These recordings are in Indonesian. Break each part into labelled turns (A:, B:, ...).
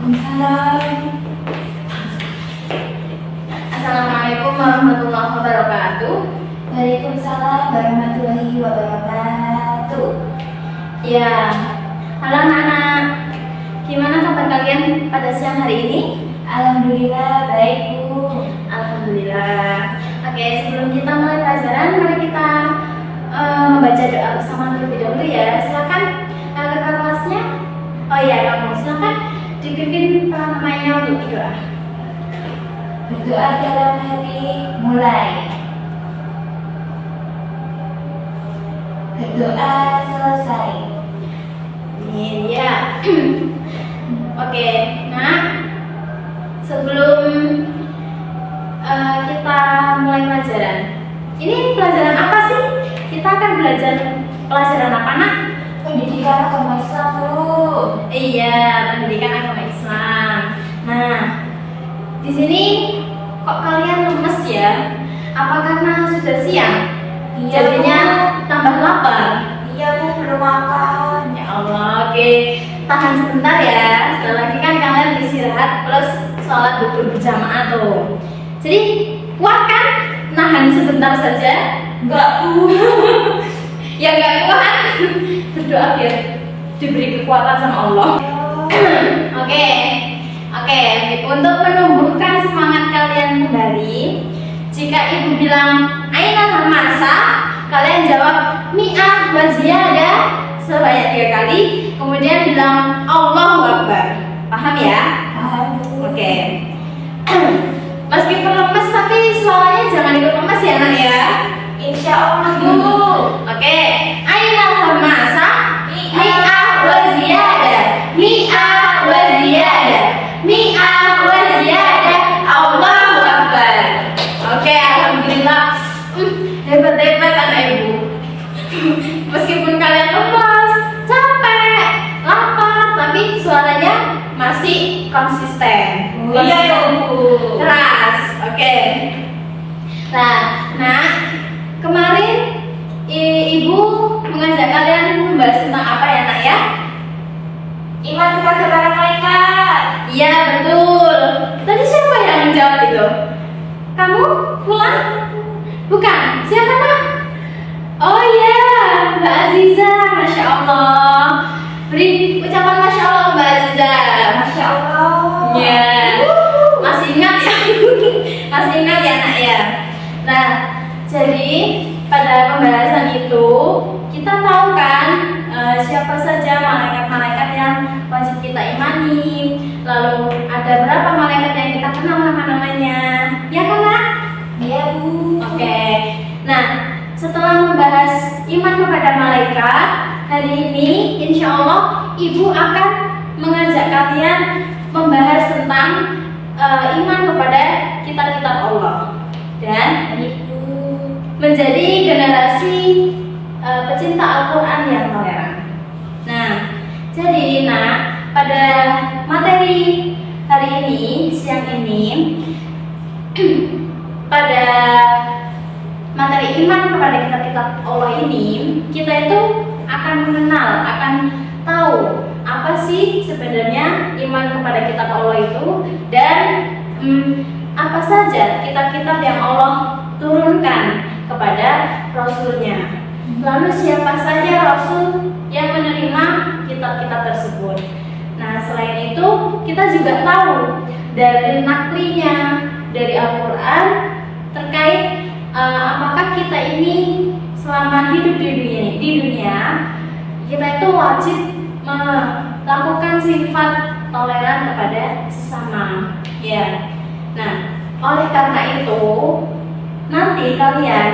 A: Waalaikumsalam.
B: Assalamualaikum warahmatullahi wabarakatuh.
A: Waalaikumsalam warahmatullahi wabarakatuh.
B: Ya, halo anak-anak. Gimana kabar kalian pada siang hari ini?
A: Alhamdulillah baik, Bu.
B: Alhamdulillah. Oke, sebelum kita mulai pelajaran, mari kita membaca doa bersama terlebih dahulu ya. Silakan kakak kelasnya. Oh iya, kamu silakan dipimpin namanya untuk berdoa.
A: Berdoa dalam hati mulai. Berdoa selesai.
B: Iya. Oke, nah sebelum kita mulai pelajaran, ini pelajaran apa sih? Kita akan belajar pelajaran apa, nak?
A: Pendidikan agama Islam, Bu.
B: Iya, pendidikan agama Islam. Nah, di sini kok kalian lemes ya? Apa karena sudah siang?
A: Iya,
B: Jadinya
A: Bu.
B: tambah lapar.
A: Iya, Bu, belum makan.
B: Ya Allah, oke. Tahan sebentar ya. Setelah lagi kan kalian istirahat plus sholat duduk berjamaah tuh. Jadi kuat kan? Nahan sebentar saja.
A: Enggak, Bu.
B: Ya nggak kuat. Berdoa biar diberi kekuatan sama Allah. Oke. Untuk menumbuhkan semangat kalian kembali, jika ibu bilang Aina Hamasa, kalian jawab mi'ah wa ziyadah sebanyak 3 kali, kemudian bilang Allahu Akbar. Paham ya?
A: Paham, Bu.
B: Oke. Meskipun lemes tapi suaranya jangan ikut lemes ya, nak ya.
A: Insya Allah, Bu.
B: Oke. Aina Hamasa, mi'ah wa ziyadah, mi'ah wa ziyadah, mi'ah wa ziyadah, Allahu Akbar. Oke, alhamdulillah. Hebat-hebat anak ibu. Meskipun kalian lemas, capek, lapar, tapi suaranya masih konsisten.
A: Iya ya, Bu.
B: Keras. Oke. Nah, kemarin ibu mengajak kalian membahas tentang apa ya, nak ya?
A: Iman kepada para malaikat.
B: Iya, betul. Tadi siapa yang menjawab itu? Kamu? Pulang? Bukan. Siapa, nak? Oh iya, Mbak Aziza. Masya Allah. Beri ucapan Masya Allah, Mbak Aziza.
A: Masya Allah.
B: Ya. Masih ingat ya? Masih ingat ya, nak ya? Nah, jadi pada pembahasan itu kita tahu kan siapa saja malaikat-malaikat yang wajib kita imani. Lalu ada berapa malaikat yang kita kenal nama-namanya? Ya kan, nak?
A: Iya, Bu.
B: Oke. Nah, setelah membahas iman kepada malaikat, hari ini insya Allah ibu akan mengajak kalian membahas tentang iman kepada kitab-kitab Allah dan menjadi generasi pecinta Al-Quran yang toleran. Nah, jadi pada materi hari ini, siang ini, pada materi iman kepada kitab-kitab Allah ini, kita itu akan mengenal, akan tahu apa sih sebenarnya iman kepada kitab Allah itu, dan apa saja kitab-kitab yang Allah turunkan kepada Rasulnya. Lalu siapa saja Rasul yang menerima kitab-kitab tersebut. Nah, selain itu kita juga tahu dari naklinya dari Al-Quran terkait apakah kita ini selama hidup di dunia kita itu wajib melakukan sifat toleran kepada sesama. Ya. Nah, oleh karena itu nanti kalian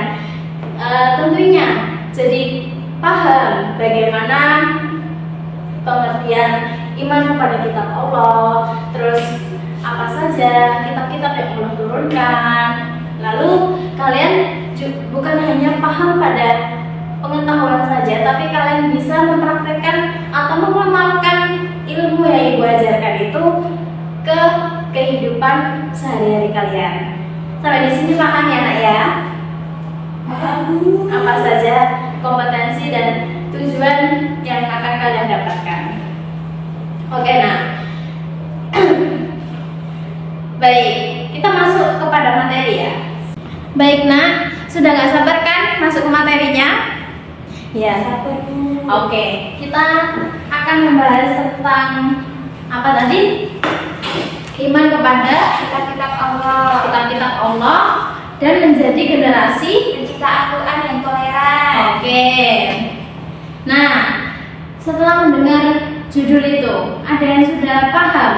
B: tentunya jadi paham bagaimana pengertian iman kepada kitab Allah, terus apa saja kitab-kitab yang Allah turunkan. Lalu kalian bukan hanya paham pada pengetahuan saja, tapi kalian bisa mempraktekkan atau mengamalkan ilmu yang ibu ajarkan itu ke kehidupan sehari-hari kalian. Sampai di sini paham ya, nak ya? Apa saja kompetensi dan tujuan yang akan kalian dapatkan. Oke, nah Baik nak, sudah nggak sabar kan masuk ke materinya? Ya.
A: Sabar Bu.
B: Oke, kita akan membahas tentang apa tadi? Iman kepada
A: Kitab-kitab Allah.
B: kitab-kitab Allah dan menjadi generasi.
A: Pencipta Al-Quran yang toleran.
B: Oke. Nah, setelah mendengar judul itu, ada yang sudah paham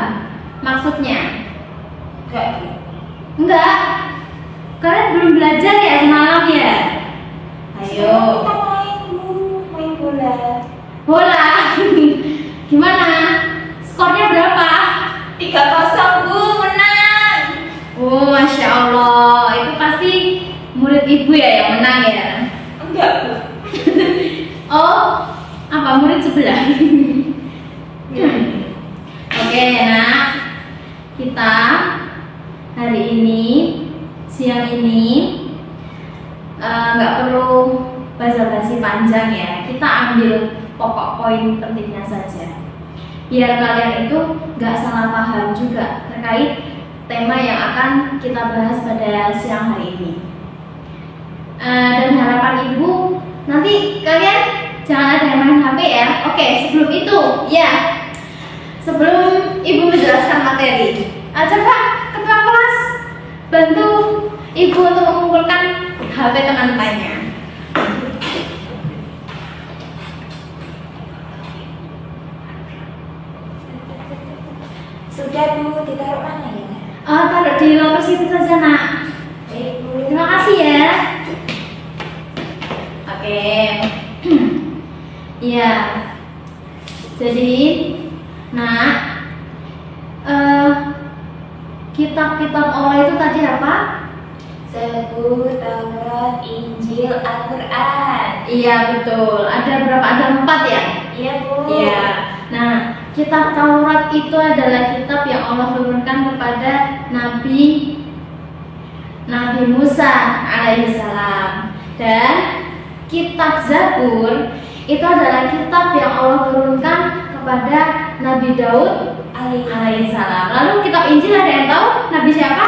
B: maksudnya?
A: Enggak Bu.
B: Enggak. Kalian belum belajar ya semalam ya? Ayo.
A: Kita main Bu, main bola.
B: Bola. Gimana? Skornya berapa?
A: 3-0 Bu, menang.
B: Oh, masya Allah. Itu pasti murid ibu ya yang menang ya?
A: Enggak Bu.
B: Oh, apa murid sebelah? Oke, nah kita hari ini siang ini nggak perlu basa-basi panjang ya. Kita ambil pokok poin pentingnya saja. Biar kalian itu nggak salah paham juga terkait tema yang akan kita bahas pada siang hari ini. Dan harapan ibu nanti kalian jangan ada yang main HP ya. Oke, sebelum itu ya, sebelum ibu menjelaskan materi, coba ketua kelas bantu ibu untuk mengumpulkan HP teman-temannya.
A: Sudah Bu, ditaruh mana ya?
B: Taruh di loker situ saja nak.
A: Baik Bu.
B: Terima kasih ya. Oke. Iya. Jadi, nak, kitab-kitab Allah itu tadi apa?
A: Zabur, Taurat, Injil, Al-Quran.
B: Iya betul. Ada berapa? Ada 4 ya?
A: Iya Bu.
B: Iya. Nah, kitab Taurat itu adalah kitab yang Allah turunkan kepada Nabi Musa alaihissalam. Dan kitab Zabur itu adalah kitab yang Allah turunkan kepada Nabi Daud alaihissalam. Lalu kitab Injil ada yang tahu Nabi siapa?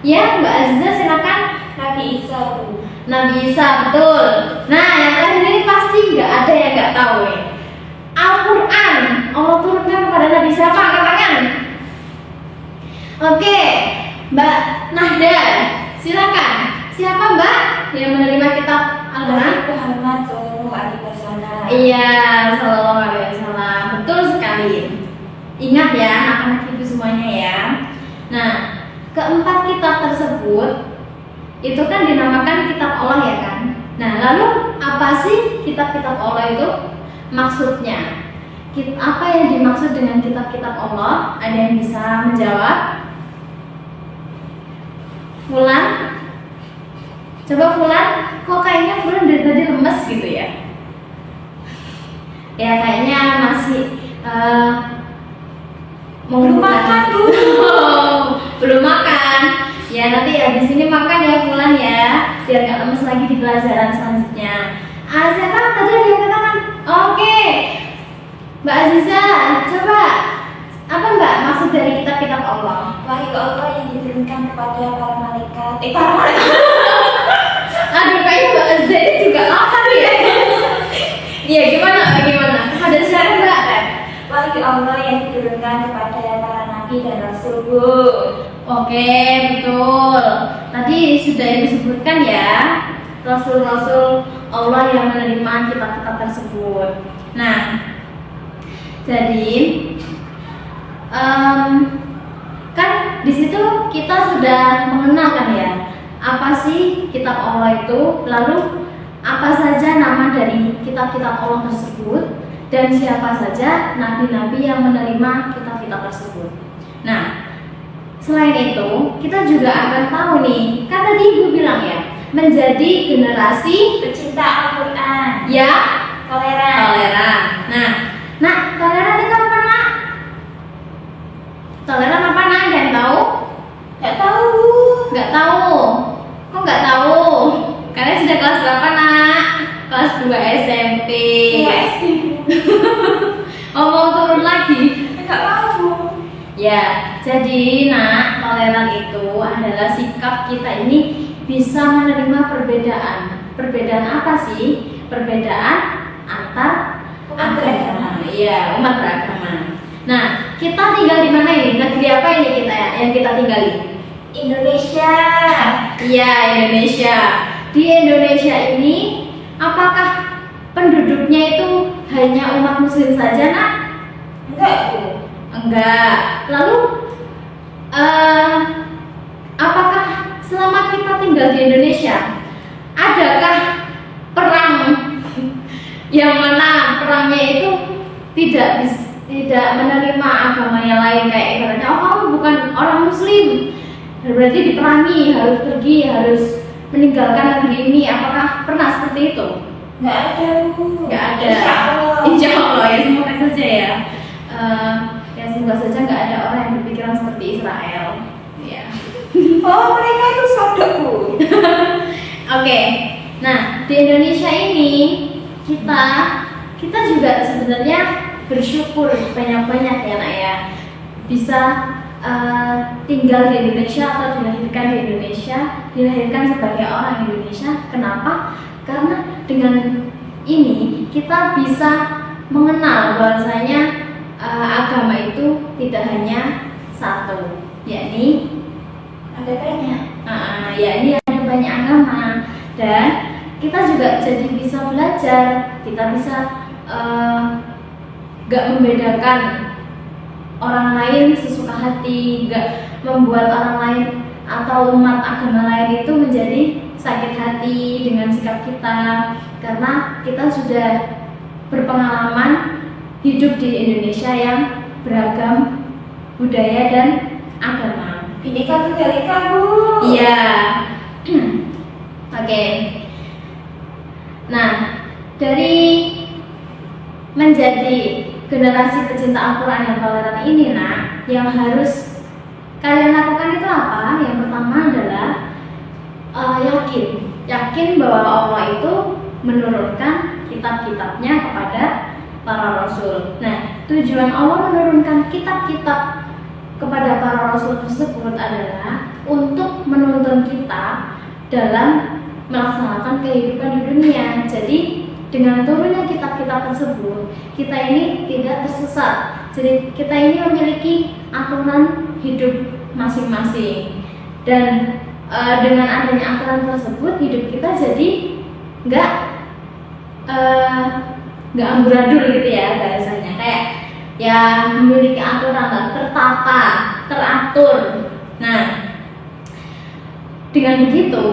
B: Ya, Mbak Aziza silakan.
A: Nabi Isa Bu.
B: Nabi Isa, betul. Nah, yang terakhir ini pasti nggak ada yang nggak tahu nih. Al-Quran Allah turunkan kepada Nabi siapa? Angkat tangan. Oke, Mbak Nahda, silakan. Siapa Mbak yang menerima kitab Al-Quran?
A: Nabi Muhammad SAW.
B: Iya, Sallallahu Alaihi Wasallam. Betul sekali. Ingat ya, anak-anak ibu semuanya ya. Nah, keempat kitab tersebut itu kan dinamakan kitab Allah ya kan. Nah, lalu apa sih kitab-kitab Allah itu? Maksudnya, apa yang dimaksud dengan kitab-kitab Allah? Ada yang bisa menjawab? Fulan? Coba Fulan, kok kayaknya Fulan dari tadi lemes gitu ya? Ya kayaknya masih
A: Belum makan dulu.
B: Belum makan. Ya nanti habis ini makan ya Fulan ya, biar gak lemes lagi di pelajaran selanjutnya. Siapa tadi ada yang katakan? Oke, Mbak Aziza, coba apa Mbak maksud dari kitab-kitab Allah?
A: Wahyu Allah yang diturunkan kepada para malaikat. Para malaikat.
B: Aduh, kayaknya Mbak Aziza ini juga lapar ya. Iya, gimana? Kepada siapa Mbak?
A: Wahyu Allah yang diturunkan kepada para nabi dan rasul Bu.
B: Oke, betul. Tadi sudah Ibu sebutkan ya, Rasul-Rasul Allah yang menerima kitab-kitab tersebut. Nah, jadi kan di situ kita sudah mengenalkan ya, apa sih kitab Allah itu, lalu apa saja nama dari kitab-kitab Allah tersebut, dan siapa saja nabi-nabi yang menerima kitab-kitab tersebut. Nah, selain itu, kita juga akan tahu nih, kan tadi Ibu bilang ya, menjadi generasi
A: Pecinta Al-Quran.
B: ya
A: Toleran.
B: Nah, toleran itu apa nak? Toleran apa nak? Ada yang tahu?
A: Gak tahu Bu.
B: Nggak tahu. Kok nggak tahu? Kalian sudah kelas berapa nak? Kelas 2 SMP.
A: Iya SD.
B: Oh mau turun lagi?
A: Gak tahu.
B: Ya, jadi nak, toleran itu adalah sikap kita ini bisa menerima perbedaan. Perbedaan apa sih? Perbedaan antar
A: Umat beragama.
B: Iya, umat beragama. Nah, kita tinggal di mana ini? Negeri apa ini kita ya? Yang kita tinggali?
A: Indonesia.
B: Iya, Indonesia. Di Indonesia ini, apakah penduduknya itu hanya umat Muslim saja, Nak?
A: Enggak, Bu.
B: Enggak. Lalu, apakah selama kita tinggal di Indonesia, adakah perang yang mana perangnya itu tidak menerima agama yang lain, kayak ibaratnya kamu bukan orang Muslim, berarti diperangi, harus pergi, harus meninggalkan negeri ini? Apakah pernah seperti itu?
A: Enggak ada, Bu.
B: Nggak ada.
A: Insya Allah.
B: Insya Allah, ya semoga saja ya. Ya semoga saja nggak ada orang yang berpikiran seperti Israel. Ya.
A: Oh, mereka itu sodok, Bu.
B: Oke. Nah, di Indonesia ini kita juga sebenarnya bersyukur banyak-banyak ya, Nak ya, bisa tinggal di Indonesia atau dilahirkan di Indonesia, dilahirkan sebagai orang Indonesia. Kenapa? Karena dengan ini kita bisa mengenal bahwasanya agama itu tidak hanya satu, yakni
A: Ada banyak.
B: yakni ada banyak agama, dan kita juga jadi bisa belajar, kita bisa gak membedakan orang lain sesuka hati, gak membuat orang lain atau umat agama lain itu menjadi sakit hati dengan sikap kita, karena kita sudah berpengalaman hidup di Indonesia yang beragam budaya dan agama.
A: Bineka Tunggal Ika, Bu.
B: Iya. Oke. Nah, dari menjadi generasi pecinta Al-Quran yang toleran ini, Nak, yang harus kalian lakukan itu apa? Yang pertama adalah yakin bahwa Allah itu menurunkan kitab-kitabnya kepada para rasul. Nah, tujuan Allah menurunkan kitab-kitab kepada para rasul tersebut adalah untuk menuntun kita dalam melaksanakan kehidupan di dunia. Jadi dengan turunnya kitab-kitab tersebut, kita ini tidak tersesat. Jadi kita ini memiliki aturan hidup masing-masing, dan dengan adanya aturan tersebut, hidup kita jadi nggak amburadul gitu ya bahasanya, kayak ya memiliki aturan, nggak tertata, teratur. Nah, dengan begitu,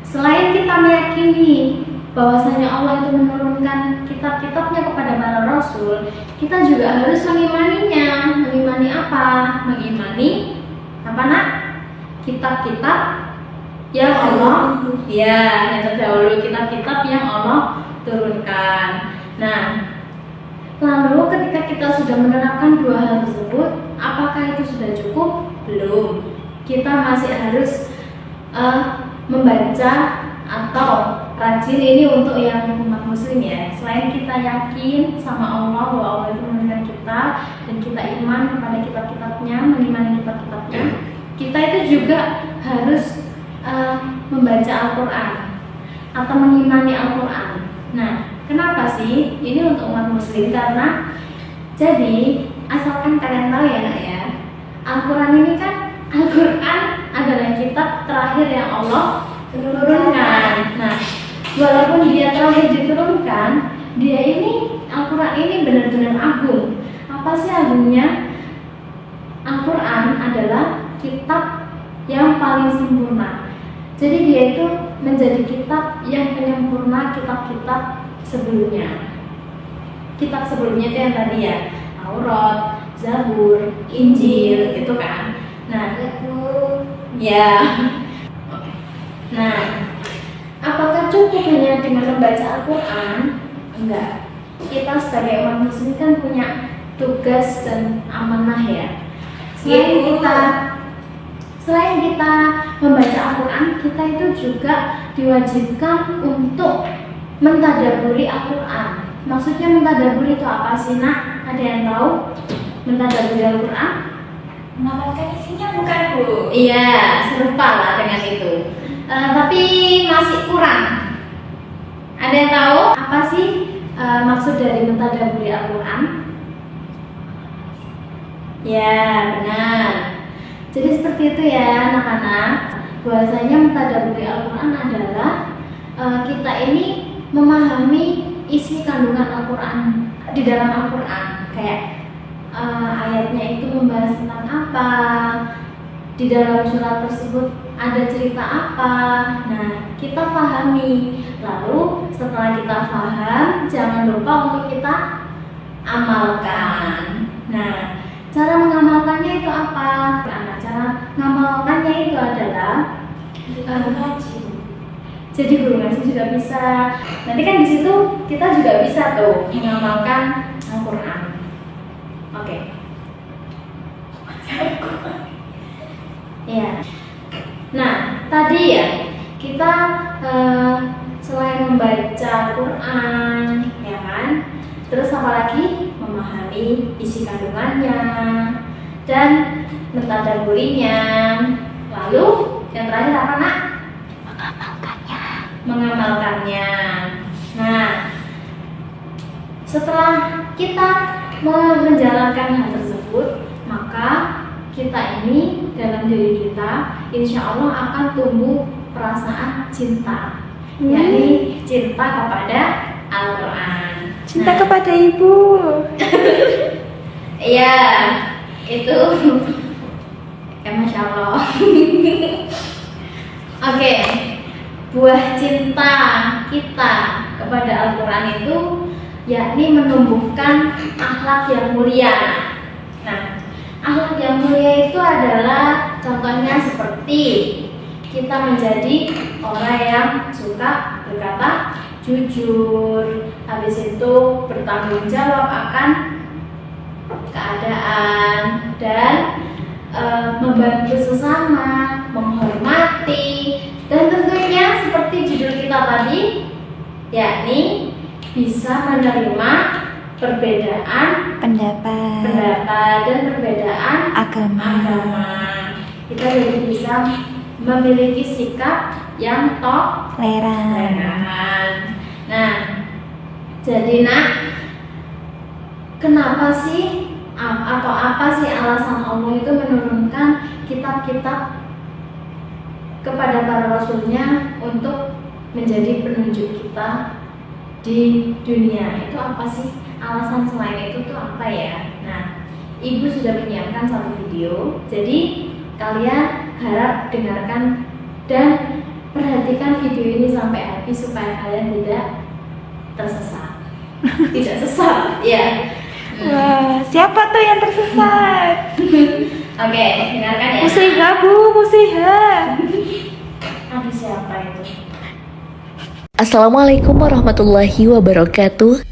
B: selain kita meyakini bahwasanya Allah itu menurunkan kitab-kitabnya kepada para rasul, kita juga harus mengimaninya. Mengimani apa? Mengimani apa, Nak? Kitab-kitab yang Allah, ya, yang terdahulu, kitab-kitab yang Allah turunkan. Nah, lalu ketika kita sudah menerapkan dua hal tersebut, apakah itu sudah cukup? Belum. Kita masih harus membaca atau rajin, ini untuk yang umat muslim ya. Selain kita yakin sama Allah bahwa Allah itu menurunkan kita, dan kita iman kepada kitab-kitabnya, mengimani kitab-kitabnya, kita itu juga harus membaca Al-Quran atau mengimani Al-Quran. Nah, kenapa sih ini untuk umat muslim? Karena jadi asalkan kalian tahu ya, Nak ya, Al-Quran ini kan, Al-Quran adalah kitab terakhir yang Allah turunkan. Nah, walaupun dia terakhir diturunkan, dia ini, Al-Quran ini benar-benar agung. Apa sih agungnya? Al-Quran adalah kitab yang paling sempurna. Jadi dia itu menjadi kitab yang penyempurna kitab-kitab sebelumnya. Kitab sebelumnya itu yang tadi ya, Taurat, Zabur, Injil, gitu kan. Nah, ya. Oke. Nah, apakah cukup hanya dengan membaca Al-Quran? Enggak. Kita sebagai umat muslim kan punya tugas dan amanah ya. Selain kita membaca Al-Quran, kita itu juga diwajibkan untuk mentadaburi Al-Quran. Maksudnya mentadaburi itu apa sih, Nak? Ada yang tahu? Mentadaburi Al-Quran?
A: Mengamalkan isinya bukan, Bu?
B: Iya, serupa lah dengan itu. tapi masih kurang. Ada yang tahu apa sih maksud dari mentadaburi Al-Quran? Ya, benar. Jadi seperti itu ya anak-anak. Bahwasanya mentadaburi Al-Quran adalah kita ini memahami isi kandungan Al-Quran di dalam Al-Quran. Kayak ayatnya itu membahas tentang apa, di dalam surat tersebut ada cerita apa. Nah, kita pahami. Lalu setelah kita paham, jangan lupa untuk kita amalkan. Nah, cara mengamalkannya itu apa? Nah, cara mengamalkannya itu adalah jadi guru ngaji juga bisa. Nanti kan di situ kita juga bisa tuh mengamalkan Al-Quran. Oke. Ya. Nah, tadi ya kita selain membaca Quran, ya kan, terus apalagi memahami isi kandungannya dan mentadaburinya. Lalu yang terakhir apa nak? Mengamalkannya. Nah, setelah kita menjalankan hal tersebut, maka kita ini dalam diri kita insya Allah akan tumbuh perasaan cinta, yakni cinta kepada Al-Quran.
C: Cinta kepada ibu.
B: Iya, itu ya Masya Allah. Oke, buah cinta kita kepada Al-Quran itu yakni menumbuhkan akhlak yang mulia. Nah, akhlak yang mulia itu adalah contohnya seperti kita menjadi orang yang suka berkata jujur, habis itu bertanggung jawab akan keadaan dan membantu sesama, menghormati, dan tentunya seperti judul kita tadi, yakni bisa menerima perbedaan
C: pendapat
B: dan perbedaan
C: agama.
B: Kita jadi bisa memiliki sikap yang toleran. Nah, jadi nak, kenapa sih atau apa sih alasan Allah itu menurunkan kitab-kitab kepada para rasulnya untuk menjadi penunjuk kita di dunia? Itu apa sih alasan selain itu tuh apa ya? Nah, ibu sudah menyiapkan satu video, jadi kalian harap dengarkan dan perhatikan video ini sampai habis supaya kalian tidak tersesat. Tidak sesat, ya.
C: Wah, siapa tuh yang tersesat?
B: Oke, dengarkan ya.
C: Musliha bu, musliha.
B: Aduh, siapa itu?
D: Assalamualaikum warahmatullahi wabarakatuh.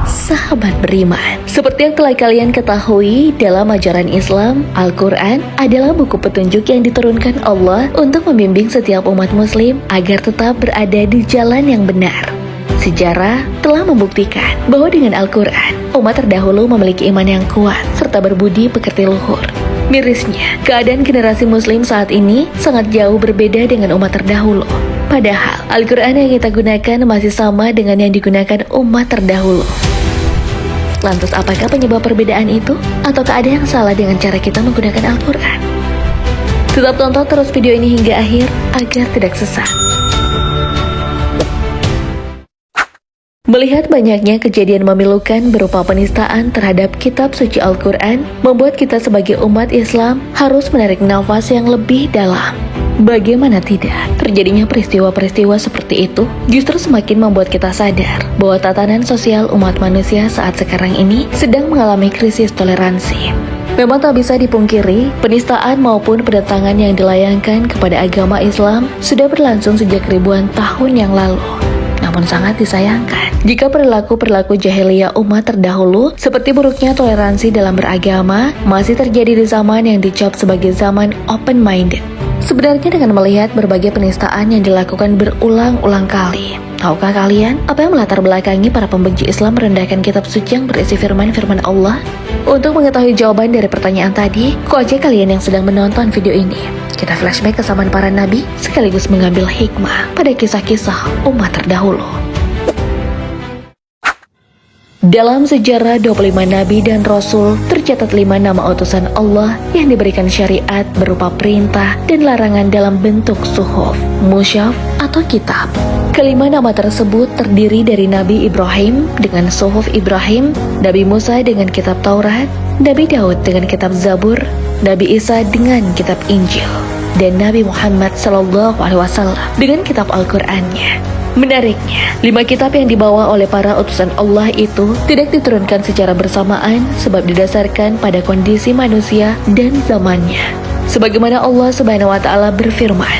D: Sahabat beriman, seperti yang telah kalian ketahui, dalam ajaran Islam, Al-Quran adalah buku petunjuk yang diturunkan Allah untuk membimbing setiap umat muslim agar tetap berada di jalan yang benar. Sejarah telah membuktikan bahwa dengan Al-Quran, umat terdahulu memiliki iman yang kuat serta berbudi pekerti luhur. Mirisnya, keadaan generasi muslim saat ini sangat jauh berbeda dengan umat terdahulu. Padahal, Al-Quran yang kita gunakan masih sama dengan yang digunakan umat terdahulu. Lantas apakah penyebab perbedaan itu? Ataukah ada yang salah dengan cara kita menggunakan Al-Quran? Tetap tonton terus video ini hingga akhir agar tidak sesat. Melihat banyaknya kejadian memilukan berupa penistaan terhadap kitab suci Al-Quran, membuat kita sebagai umat Islam harus menarik nafas yang lebih dalam. Bagaimana tidak, terjadinya peristiwa-peristiwa seperti itu justru semakin membuat kita sadar bahwa tatanan sosial umat manusia saat sekarang ini sedang mengalami krisis toleransi. Memang tak bisa dipungkiri, penistaan maupun penentangan yang dilayangkan kepada agama Islam sudah berlangsung sejak ribuan tahun yang lalu. Namun sangat disayangkan jika perilaku-perilaku jahiliyah umat terdahulu seperti buruknya toleransi dalam beragama masih terjadi di zaman yang dicap sebagai zaman open-minded. Sebenarnya dengan melihat berbagai penistaan yang dilakukan berulang-ulang kali, tahukah kalian apa yang melatar belakangi para pembenci Islam merendahkan kitab suci yang berisi firman-firman Allah? Untuk mengetahui jawaban dari pertanyaan tadi, kok aja kalian yang sedang menonton video ini, kita flashback ke zaman para nabi sekaligus mengambil hikmah pada kisah-kisah umat terdahulu. Dalam sejarah 25 nabi dan rasul, tercatat 5 nama utusan Allah yang diberikan syariat berupa perintah dan larangan dalam bentuk suhuf, mushaf atau kitab. Kelima nama tersebut terdiri dari Nabi Ibrahim dengan suhuf Ibrahim, Nabi Musa dengan kitab Taurat, Nabi Daud dengan kitab Zabur, Nabi Isa dengan kitab Injil, dan Nabi Muhammad SAW dengan kitab Al-Qur'annya. Menariknya, 5 kitab yang dibawa oleh para utusan Allah itu tidak diturunkan secara bersamaan sebab didasarkan pada kondisi manusia dan zamannya. Sebagaimana Allah Subhanahu wa Ta'ala berfirman,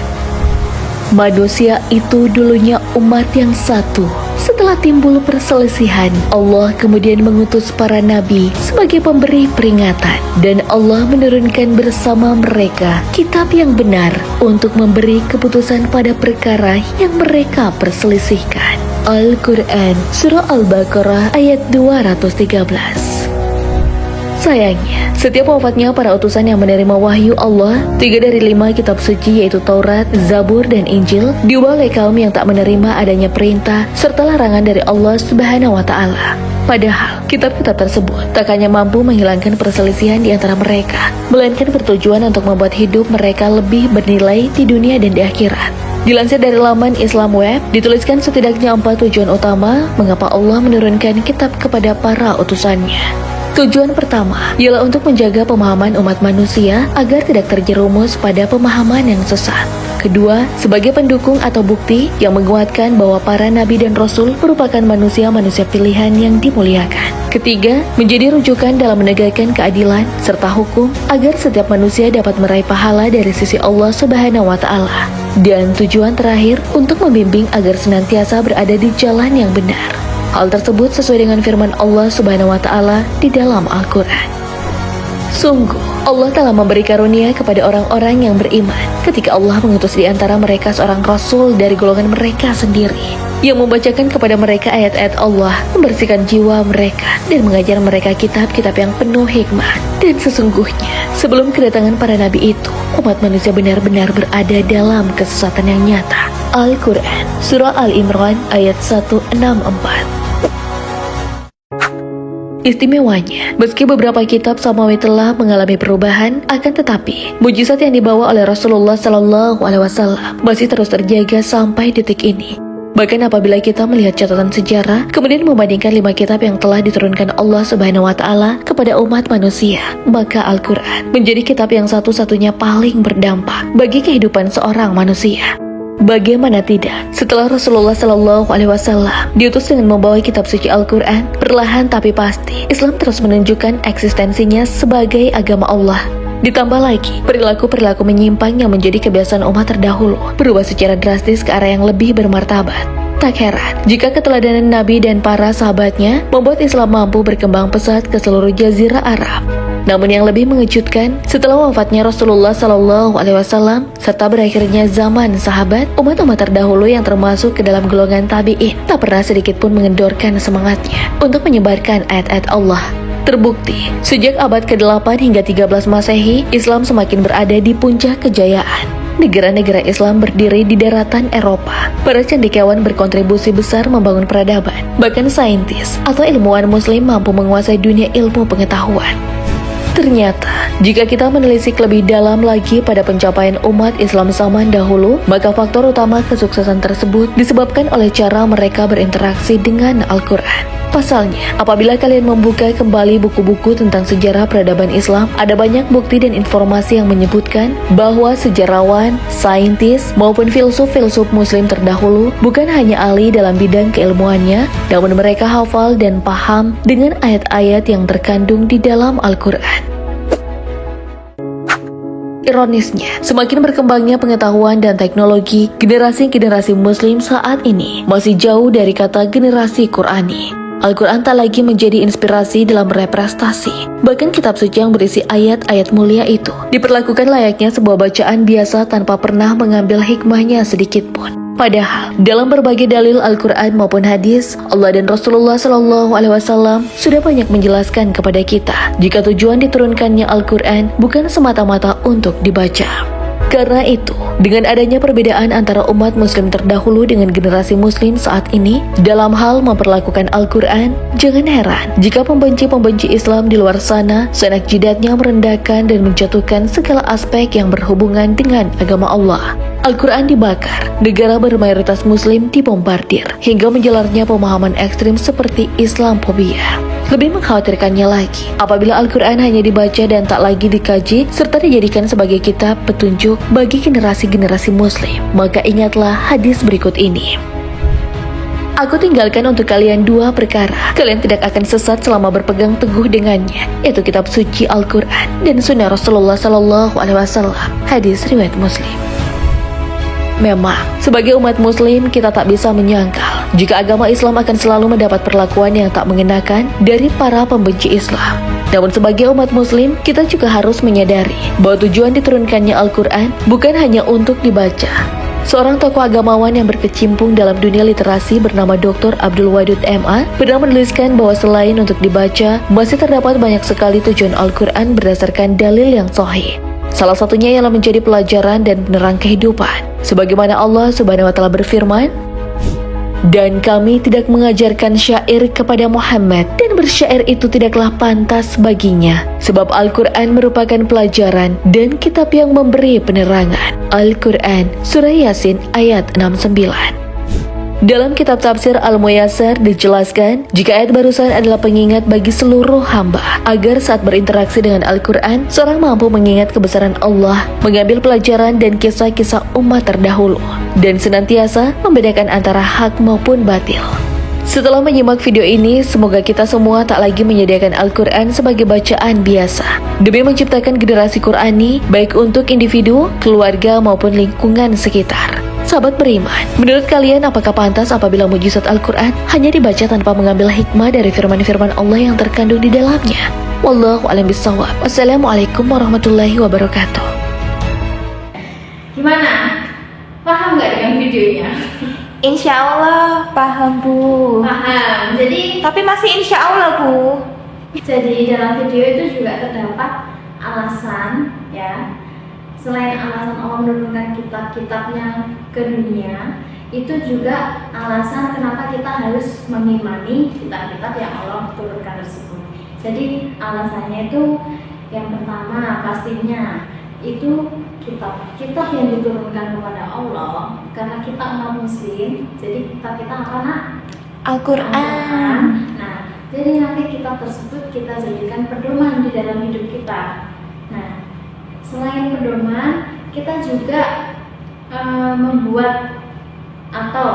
D: manusia itu dulunya umat yang satu. Setelah timbul perselisihan, Allah kemudian mengutus para nabi sebagai pemberi peringatan, dan Allah menurunkan bersama mereka kitab yang benar untuk memberi keputusan pada perkara yang mereka perselisihkan. Al-Quran Surah Al-Baqarah ayat 213. Sayangnya, setiap wafatnya para utusan yang menerima wahyu Allah, 3 dari 5 kitab suci yaitu Taurat, Zabur, dan Injil diubah oleh kaum yang tak menerima adanya perintah serta larangan dari Allah Subhanahu wa Ta'ala. Padahal, kitab-kitab tersebut tak hanya mampu menghilangkan perselisihan di antara mereka, melainkan bertujuan untuk membuat hidup mereka lebih bernilai di dunia dan di akhirat. Dilansir dari laman Islam Web, dituliskan setidaknya 4 tujuan utama mengapa Allah menurunkan kitab kepada para utusannya. Tujuan pertama ialah untuk menjaga pemahaman umat manusia agar tidak terjerumus pada pemahaman yang sesat. Kedua, sebagai pendukung atau bukti yang menguatkan bahwa para nabi dan rasul merupakan manusia-manusia pilihan yang dimuliakan. Ketiga, menjadi rujukan dalam menegakkan keadilan serta hukum agar setiap manusia dapat meraih pahala dari sisi Allah Subhanahu wa Ta'ala. Dan tujuan terakhir untuk membimbing agar senantiasa berada di jalan yang benar. Hal tersebut sesuai dengan firman Allah Subhanahu wa Ta'ala di dalam Al-Quran. Sungguh, Allah telah memberi karunia kepada orang-orang yang beriman ketika Allah mengutus di antara mereka seorang rasul dari golongan mereka sendiri yang membacakan kepada mereka ayat-ayat Allah, membersihkan jiwa mereka dan mengajar mereka kitab-kitab yang penuh hikmah. Dan sesungguhnya, sebelum kedatangan para nabi itu, umat manusia benar-benar berada dalam kesesatan yang nyata. Al-Quran Surah Al-Imran ayat 164. Istimewanya, meski beberapa kitab samawi telah mengalami perubahan, akan tetapi mujizat yang dibawa oleh Rasulullah SAW masih terus terjaga sampai detik ini. Bahkan apabila kita melihat catatan sejarah, kemudian membandingkan 5 kitab yang telah diturunkan Allah Subhanahu wa Ta'ala kepada umat manusia, maka Al-Quran menjadi kitab yang satu-satunya paling berdampak bagi kehidupan seorang manusia. Bagaimana tidak, setelah Rasulullah SAW diutus dengan membawa kitab suci Al-Quran, perlahan tapi pasti Islam terus menunjukkan eksistensinya sebagai agama Allah. Ditambah lagi, perilaku-perilaku menyimpang yang menjadi kebiasaan umat terdahulu berubah secara drastis ke arah yang lebih bermartabat. Tak heran jika keteladanan Nabi dan para sahabatnya membuat Islam mampu berkembang pesat ke seluruh jazirah Arab. Namun yang lebih mengejutkan, setelah wafatnya Rasulullah SAW serta berakhirnya zaman sahabat, umat-umat terdahulu yang termasuk ke dalam golongan tabi'in tak pernah sedikit pun mengendorkan semangatnya untuk menyebarkan ayat-ayat Allah. Terbukti, sejak abad ke-8 hingga 13 Masehi, Islam semakin berada di puncak kejayaan. Negara-negara Islam berdiri di daratan Eropa. Para cendekiawan berkontribusi besar membangun peradaban. Bahkan saintis atau ilmuwan muslim mampu menguasai dunia ilmu pengetahuan. Ternyata, jika kita menelisik lebih dalam lagi pada pencapaian umat Islam zaman dahulu, maka faktor utama kesuksesan tersebut disebabkan oleh cara mereka berinteraksi dengan Al-Quran. Pasalnya, apabila kalian membuka kembali buku-buku tentang sejarah peradaban Islam, ada banyak bukti dan informasi yang menyebutkan bahwa sejarawan, saintis, maupun filsuf-filsuf muslim terdahulu bukan hanya ahli dalam bidang keilmuannya, namun mereka hafal dan paham dengan ayat-ayat yang terkandung di dalam Al-Quran. Ironisnya, semakin berkembangnya pengetahuan dan teknologi, generasi-generasi muslim saat ini masih jauh dari kata generasi Qurani. Al-Quran tak lagi menjadi inspirasi dalam meraih prestasi. Bahkan kitab suci yang berisi ayat-ayat mulia itu diperlakukan layaknya sebuah bacaan biasa tanpa pernah mengambil hikmahnya sedikit pun. Padahal, dalam berbagai dalil Al-Quran maupun hadis, Allah dan Rasulullah SAW sudah banyak menjelaskan kepada kita jika tujuan diturunkannya Al-Quran bukan semata-mata untuk dibaca. Karena itu, dengan adanya perbedaan antara umat muslim terdahulu dengan generasi muslim saat ini dalam hal memperlakukan Al-Quran, jangan heran jika pembenci-pembenci Islam di luar sana seenak jidatnya merendahkan dan menjatuhkan segala aspek yang berhubungan dengan agama Allah. Al-Quran dibakar, negara bermayoritas muslim dibombardir, hingga menjalarnya pemahaman ekstrim seperti Islamophobia. Lebih mengkhawatirkannya lagi, apabila Al-Quran hanya dibaca dan tak lagi dikaji, serta dijadikan sebagai kitab petunjuk bagi generasi-generasi muslim, maka ingatlah hadis berikut ini. Aku tinggalkan untuk kalian dua perkara. Kalian tidak akan sesat selama berpegang teguh dengannya, yaitu kitab suci Al-Quran dan sunnah Rasulullah SAW. Hadis riwayat Muslim. Memang, sebagai umat muslim kita tak bisa menyangkal jika agama Islam akan selalu mendapat perlakuan yang tak mengenakan dari para pembenci Islam. Namun sebagai umat muslim, kita juga harus menyadari bahwa tujuan diturunkannya Al-Quran bukan hanya untuk dibaca. Seorang tokoh agamawan yang berkecimpung dalam dunia literasi bernama Dr. Abdul Wadud MA pernah menuliskan bahwa selain untuk dibaca, masih terdapat banyak sekali tujuan Al-Quran berdasarkan dalil yang sahih. Salah satunya ialah menjadi pelajaran dan penerang kehidupan. Sebagaimana Allah Subhanahu wa taala berfirman, "Dan kami tidak mengajarkan syair kepada Muhammad, dan bersyair itu tidaklah pantas baginya, sebab Al-Quran merupakan pelajaran dan kitab yang memberi penerangan." Al-Quran, Surah Yasin ayat 69. Dalam kitab tafsir Al-Muyassar dijelaskan, jika ayat barusan adalah pengingat bagi seluruh hamba, agar saat berinteraksi dengan Al-Quran, seorang mampu mengingat kebesaran Allah, mengambil pelajaran dan kisah-kisah umat terdahulu, dan senantiasa membedakan antara hak maupun batil. Setelah menyimak video ini, semoga kita semua tak lagi menyediakan Al-Quran sebagai bacaan biasa, demi menciptakan generasi Qurani, baik untuk individu, keluarga maupun lingkungan sekitar. Sahabat beriman, menurut kalian apakah pantas apabila mujizat Al-Quran hanya dibaca tanpa mengambil hikmah dari firman-firman Allah yang terkandung di dalamnya? Wallahu a'lam bishawab. Wassalamualaikum warahmatullahi wabarakatuh.
B: Gimana? Paham nggak dengan videonya?
C: Insya Allah paham Bu.
B: Paham. Jadi
C: Tapi masih insya Allah Bu.
B: dalam video itu juga terdapat alasan, ya. Selain alasan Allah menurunkan kitab-kitabnya ke dunia, itu juga alasan kenapa kita harus mengimani kitab-kitab yang Allah turunkan tersebut. Jadi alasannya itu yang pertama pastinya itu kitab yang diturunkan kepada Allah, karena kita umat muslim, jadi kita apa nak?
C: Al-Quran.
B: Nah, jadi nanti kitab tersebut kita jadikan pedoman di dalam hidup kita. Nah, selain pedoman, kita juga membuat atau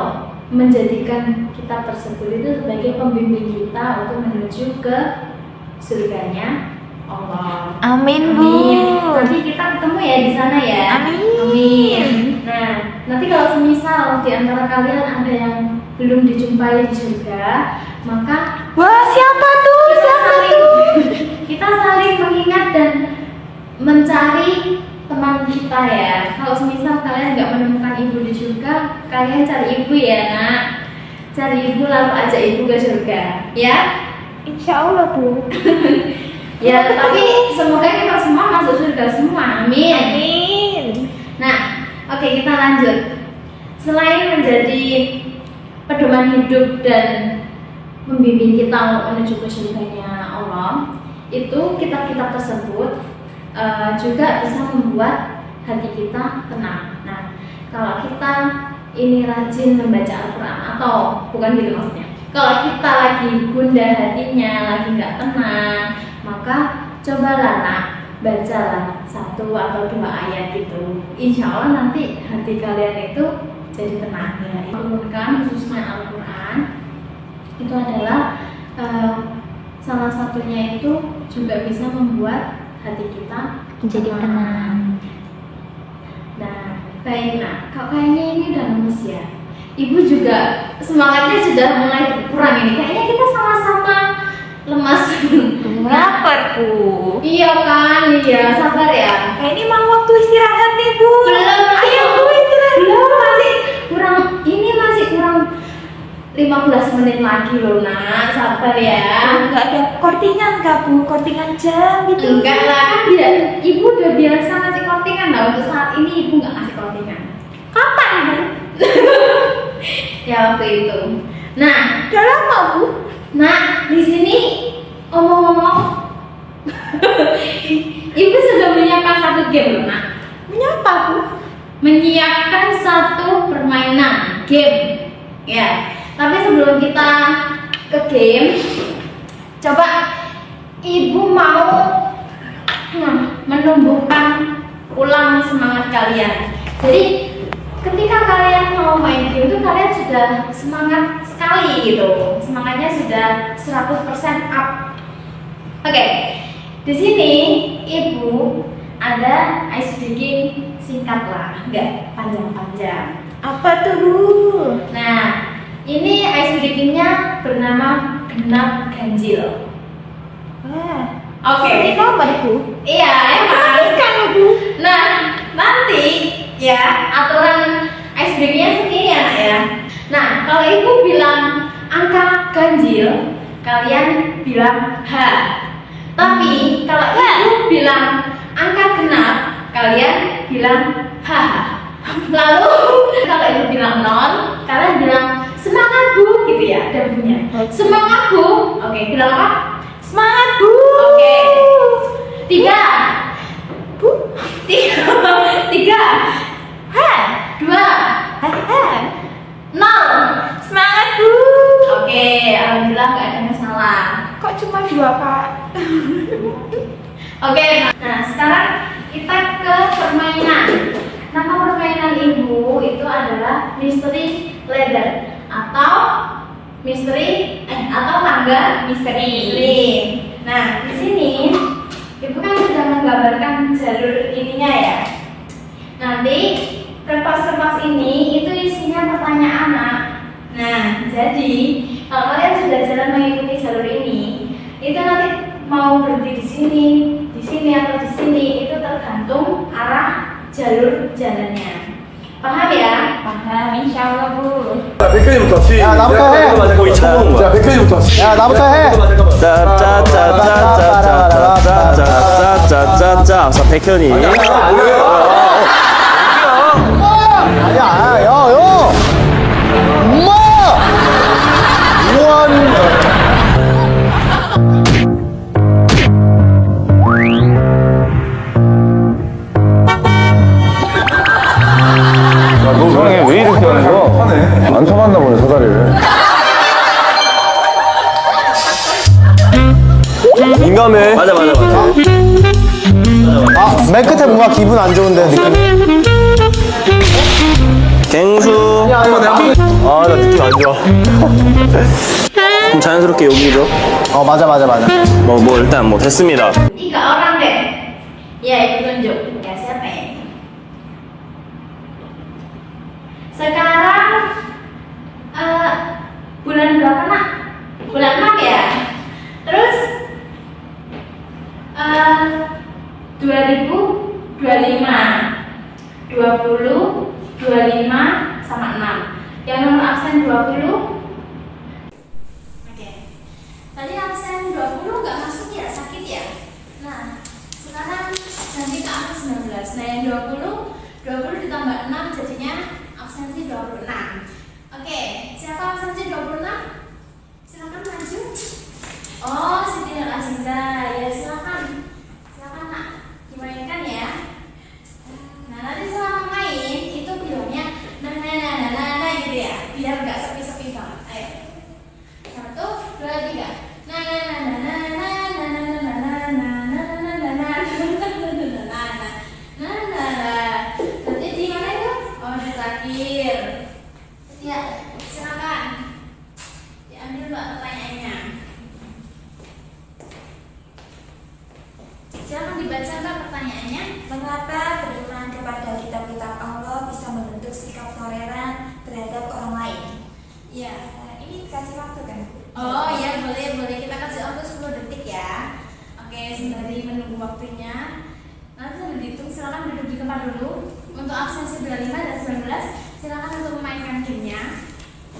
B: menjadikan kitab tersebut itu sebagai pembimbing kita untuk menuju ke surganya Allah.
C: Amin Bu.
B: Nanti kita ketemu ya di sana ya.
C: Amin.
B: Nah, nanti kalau semisal di antara kalian ada yang belum dijumpai di surga, maka
C: Wah siapa tuh?
B: kita saling mengingat dan mencari teman kita ya. Kalau semisal kalian nggak menemukan ibu di surga, kalian cari ibu ya nak. Cari ibu lalu ajak ibu ke surga, ya.
C: Insya Allah Bu.
B: Ya, tapi semoga kita semua masuk surga semua. Amin.
C: Amin.
B: Nah, oke, kita lanjut. Selain menjadi pedoman hidup dan membimbing kita untuk menuju ke surganya Allah, itu kitab-kitab tersebut juga bisa membuat hati kita tenang. Nah, kalau kita ini rajin membaca Al-Quran, atau bukan gitu maksudnya, kalau kita lagi gundah hatinya, lagi nggak tenang, maka cobalah nak, bacalah 1 atau 2 ayat gitu. Insya Allah nanti hati kalian itu jadi tenang ya. Turunkan khususnya Al-Quran itu adalah salah satunya itu juga bisa membuat hati kita
C: Jadi tenang.
B: Nah, baik nak, kok kayaknya ini udah lemes ya. Ibu juga semangatnya sudah mulai berkurang ini. Kayaknya kita sama-sama lemas.
C: Lapar Bu.
B: Iya kan, iya sabar ya.
C: Ini mau waktu istirahat nih Bu.
B: Belum,
C: Ayo Bu istirahat.
B: belum, masih kurang 15 menit lagi loh nak, sabar ya.
C: Enggak ada kortingan kah Bu? Kortingan jam gitu.
B: Enggak lah, kan ibu udah biasa ngasih kortingan Nah, untuk saat ini ibu nggak ngasih clothingan. Kapan, Bu? Ya waktu itu. Nah,
C: Udah lama, Bu.
B: nah di sini omong-omong, ibu sudah menyiapkan satu game loh, Nak.
C: Menyapa, Bu?
B: Menyiapkan satu permainan game. Ya. Tapi sebelum kita ke game, coba ibu mau menumbuhkan ulang semangat kalian. Jadi ketika kalian mau main game itu kalian sudah semangat sekali gitu. Semangatnya sudah 100% up. Oke. Di sini ibu ada ice breaking singkat lah, enggak panjang-panjang.
C: Apa tuh, Bu?
B: Nah, ini ice breakingnya bernama genap ganjil.
C: Wah.
B: Oke.
C: Seperti nomor, Bu.
B: Iya, emang.
C: Kan, Bu.
B: Nah, nanti ya aturan ice breakingnya seperti ini anak ya. Nah, kalau ibu bilang angka ganjil, kalian bilang H. Tapi kalau ibu bilang angka genap, kalian bilang H. Lalu kalau ibu bilang 0, kalian bilang semangat Bu gitu ya, ada bunyinya. Semangat Bu. Oke, bilang apa?
C: Semangat, Bu.
B: Oke. 3. Bu. 3.
C: Hah?
B: 2.
C: Hah?
B: 0.
C: Semangat, Bu.
B: Oke, alhamdulillah nggak ada masalah.
C: Kok cuma 2, Kak?
B: Oke, nah sekarang kita ke permainan. Nama permainan ibu itu adalah mystery ladder atau atau tangga misteri. Nah, di sini ibu kan sudah menggambarkan jalur ininya ya. Nanti kertas-kertas ini itu isinya pertanyaan anak. Nah, jadi kalau kalian sudah jalan mengikuti jalur ini, itu nanti mau berhenti di sini atau di sini itu tergantung arah jalur jalannya. Paham ya?
C: Paham, insya Allah, Bu.
E: 백현이부터 시.
F: 야, 나부터 해.
E: 거의 처음 자, 백현이부터 시.
F: 야, 나부터 해.
G: 짜짜짜짜짜짜짜짜짜짜짜. 자, 백현이.
F: 아니야, 야, 야. 엄마! 우원.
E: 너왜 이렇게 하는 거야? 안 쳐봤나 보네, 사다리를.
G: 민감해. 맞아.
F: 아, 맨 끝에 뭔가 기분 안 좋은데, 느낌.
G: 갱수. 아, 나 느낌 안 좋아. 그럼 자연스럽게 여기죠.
F: 맞아.
G: 뭐 일단 뭐 됐습니다.
B: 3 orang deh. Ya, ibu tunjuk. Ya, siapa ya? Sekarang bulan berapa, Nak? Bulan 6 ya? Terus 2025 20, 25 sama 6. Yang nomor absen 20. Oke. Tadi absen 20 nggak masuk ya, sakit ya? Nah, sekarang ganti ke absen 19. Nah, yang 20 ditambah 6 jadinya absensi 26. Oke, siapa absensi 26? Silakan maju. Oh, Siti Nur Aziza. Ya, silakan. Silakan, Nak. Dimainkan ya. Nah, nanti selama main itu bilangnya nah gitu ya, biar nggak sepi-sepi banget. Ayo. 1, 2, 3. Nanti di mana itu? Oh, di terakhir. Ya, silakan. Diambil Mbak pertanyaannya. Silakan dibaca Mbak pertanyaannya.
A: Mengapa beriman kepada kitab-kitab Allah bisa membentuk sikap toleran terhadap orang lain?
B: Iya.
A: Ini kasih waktu kan?
B: Oh iya, boleh kita kasih waktu 10 detik ya. Oke, sembari menunggu waktunya. Nanti sambil dihitung, silakan duduk di tempat dulu. Untuk absensi 25 dan 19, silakan untuk memainkan gamenya.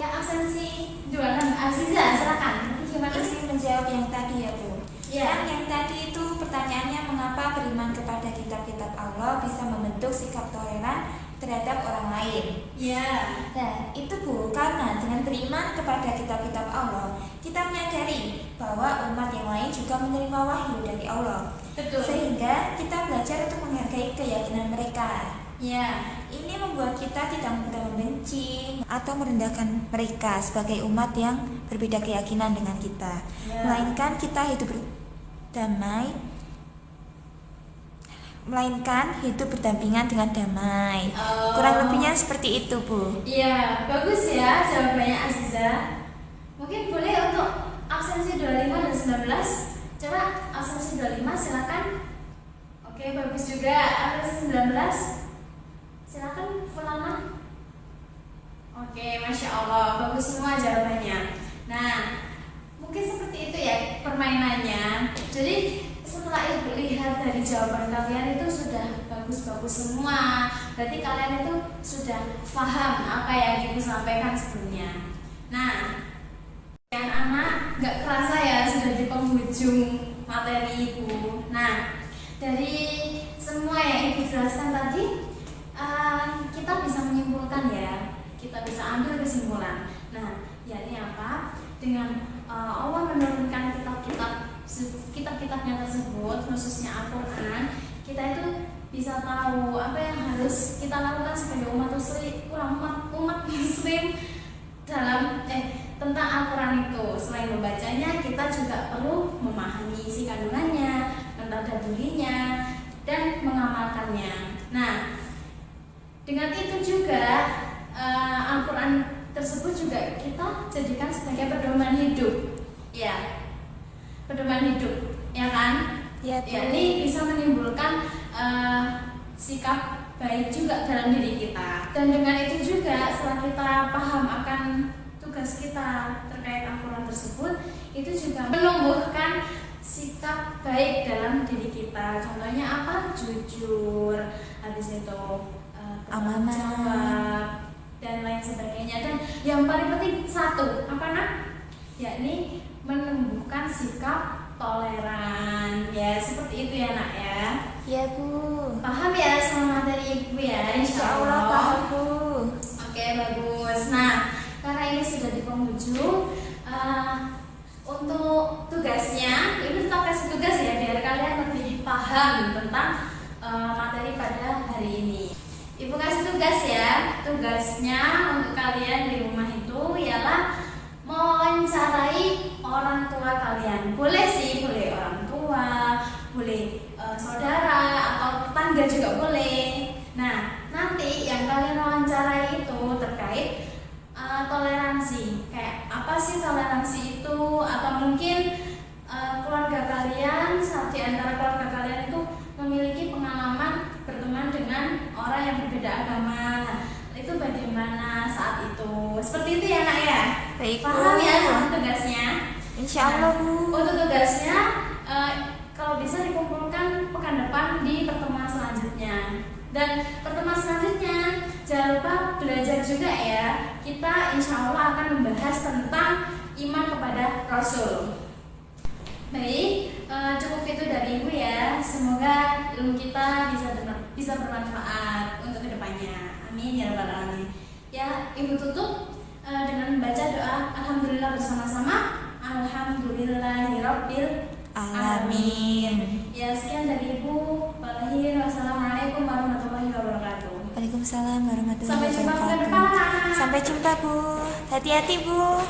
B: Ya, absensi 26 Aziza, silakan. Gimana sih?
A: Masih menjawab yang tadi ya, Bu.
B: Iya.
A: Yang tadi itu pertanyaannya mengapa beriman kepada kitab kitab-kitab Allah bisa membentuk sikap toleran terhadap orang lain.
B: Ya.
A: Nah, itu Bu, karena dengan beriman kepada kitab-kitab Allah, kita menyadari bahwa umat yang lain juga menerima wahyu dari Allah.
B: Betul.
A: Sehingga kita belajar untuk menghargai keyakinan mereka.
B: Ya.
A: Ini membuat kita tidak mudah membenci atau merendahkan mereka sebagai umat yang berbeda keyakinan dengan kita.
B: Ya.
A: Melainkan hidup berdampingan dengan damai.
B: Oh.
A: Kurang lebihnya seperti itu, Bu.
B: Iya, bagus ya jawabannya Aziza. Mungkin boleh untuk absensi 25 dan 19. Coba absensi 25 silakan. Oke, bagus juga. Absensi 19. Silakan Fulana. Oke, Masya Allah, bagus semua jawabannya. Nah, mungkin seperti itu ya permainannya. Jadi setelah Ibu lihat dari jawaban kalian itu sudah bagus-bagus semua. Berarti kalian itu sudah paham apa yang Ibu sampaikan sebelumnya. Nah, anak-anak nggak kerasa ya sudah di penghujung materi Ibu. Nah, dari semua yang Ibu jelaskan tadi, kita bisa menyimpulkan ya. Kita bisa ambil kesimpulan. Nah, yakni apa? Dengan Allah menurunkan kitab-kitabnya tersebut, khususnya Al-Quran, kita itu bisa tahu apa yang harus kita lakukan sebagai umat muslim dalam tentang Al-Quran itu. Selain membacanya, kita juga perlu memahami isi kandungannya, mentadabburinya, dan mengamalkannya. Nah, dengan itu juga Al-Quran tersebut juga kita jadikan sebagai pedoman hidup. Ya, pedoman hidup, ya kan?
A: Ya, Bu.
B: Ya, ini bisa menimbulkan sikap baik juga dalam diri kita. Dan dengan itu juga setelah kita paham akan tugas kita terkait Al-Quran tersebut, itu juga menumbuhkan sikap baik dalam diri kita. Contohnya apa? Jujur, habis itu
A: Amanah,
B: jawab, dan lain sebagainya. Dan yang paling penting satu, apa nak? Yakni menumbuhkan sikap toleran. Ya, seperti itu ya nak ya.
A: Ya, Bu.
B: Paham ya sama materi Ibu ya?
A: Insya Allah paham, Bu.
B: Oke, bagus. Nah, karena ini sudah di penghujung, untuk tugasnya, Ibu tetap kasih tugas ya biar kalian lebih paham tentang materi pada hari ini. Ibu kasih tugas ya. Tugasnya untuk kalian di rumah itu ialah mewawancarai orang tua kalian. Boleh sih, boleh orang tua, boleh saudara atau tetangga juga boleh. Nah, nanti yang kalian wawancarai itu terkait toleransi. Kayak apa sih toleransi itu? Atau mungkin keluarga kalian, di antara keluarga kalian itu memiliki pengalaman berteman dengan orang yang berbeda agama. Nah, itu bagaimana saat itu? Seperti itu ya nak ya?
A: Baik, Bu.
B: Paham ya sama tugasnya?
A: Insya Allah, Bu.
B: Untuk tugasnya kalau bisa dikumpulkan pekan depan di pertemuan selanjutnya. Dan pertemuan selanjutnya jangan lupa belajar juga ya. Kita insya Allah akan membahas tentang iman kepada Rasul. Baik, cukup itu dari Ibu ya. Semoga ilmu kita bisa bermanfaat untuk kedepannya. Amin ya rabbal alamin. Ya, Ibu tutup dengan baca doa Alhamdulillah bersama-sama. Alhamdulillahirabbil alamin. Ya, sekian dari Ibu. Wassalamualaikum warahmatullahi wabarakatuh.
A: Waalaikumsalam warahmatullahi
B: Sampai jumpa
A: wabarakatuh.
B: bulan depan.
A: Sampai jumpa, Bu. Hati-hati, Bu.